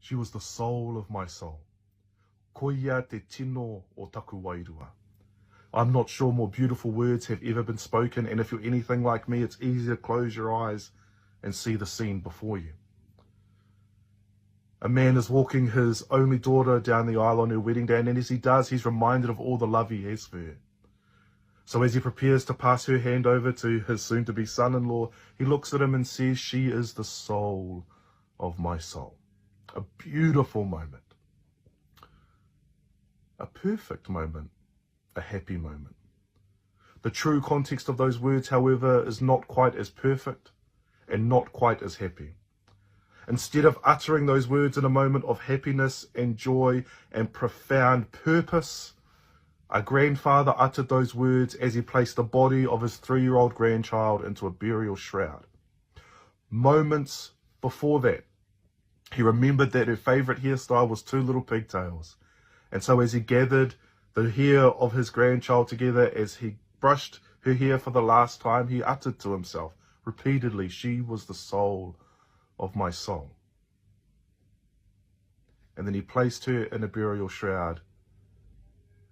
She was the soul of my soul. Koia te tino o taku wairua. I'm not sure more beautiful words have ever been spoken, and if you're anything like me, it's easy to close your eyes and see the scene before you. A man is walking his only daughter down the aisle on her wedding day, and as he does, he's reminded of all the love he has for her. So as he prepares to pass her hand over to his soon-to-be son-in-law, he looks at him and says, "She is the soul of my soul." A beautiful moment. A perfect moment. A happy moment. The true context of those words, however, is not quite as perfect and not quite as happy. Instead of uttering those words in a moment of happiness and joy and profound purpose, a grandfather uttered those words as he placed the body of his 3-year-old grandchild into a burial shroud. Moments before that, he remembered that her favourite hairstyle was 2 little pigtails. And so as he gathered the hair of his grandchild together, as he brushed her hair for the last time, he uttered to himself repeatedly, "She was the soul of my soul." And then he placed her in a burial shroud,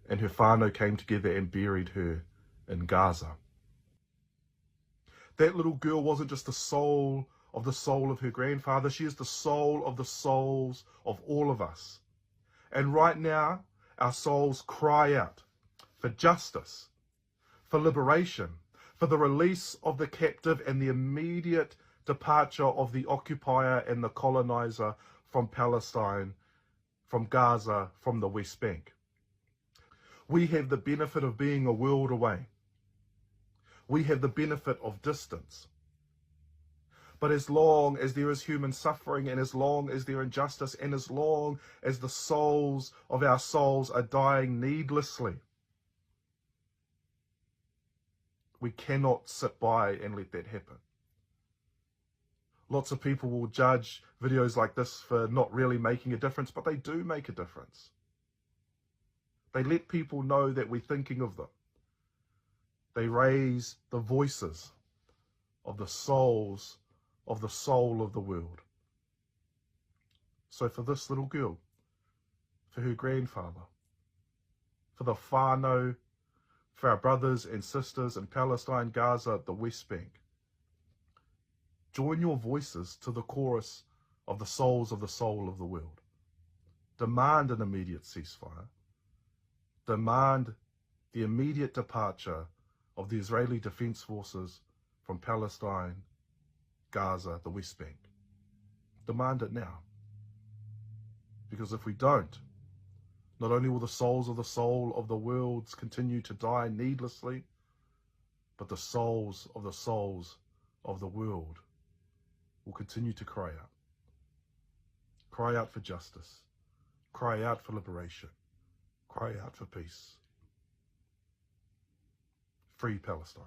and her whānau came together and buried her in Gaza. That little girl wasn't just the soul of her grandfather, she is the soul of the souls of all of us. And right now, our souls cry out for justice, for liberation, for the release of the captive and the immediate departure of the occupier and the colonizer from Palestine, from Gaza, from the West Bank. We have the benefit of being a world away. We have the benefit of distance. But as long as there is human suffering, and as long as there is injustice, and as long as the souls of our souls are dying needlessly, we cannot sit by and let that happen. Lots of people will judge videos like this for not really making a difference, but they do make a difference. They let people know that we're thinking of them. They raise the voices of the souls of the soul of the world. So for this little girl, for her grandfather, for the whānau, for our brothers and sisters in Palestine, Gaza, the West Bank, join your voices to the chorus of the souls of the soul of the world. Demand an immediate ceasefire. Demand the immediate departure of the Israeli Defense Forces from Palestine, Gaza, the West Bank. Demand it now. Because if we don't, not only will the souls of the soul of the worlds continue to die needlessly, but the souls of the world will continue to cry out. Cry out for justice. Cry out for liberation. Cry out for peace. Free Palestine.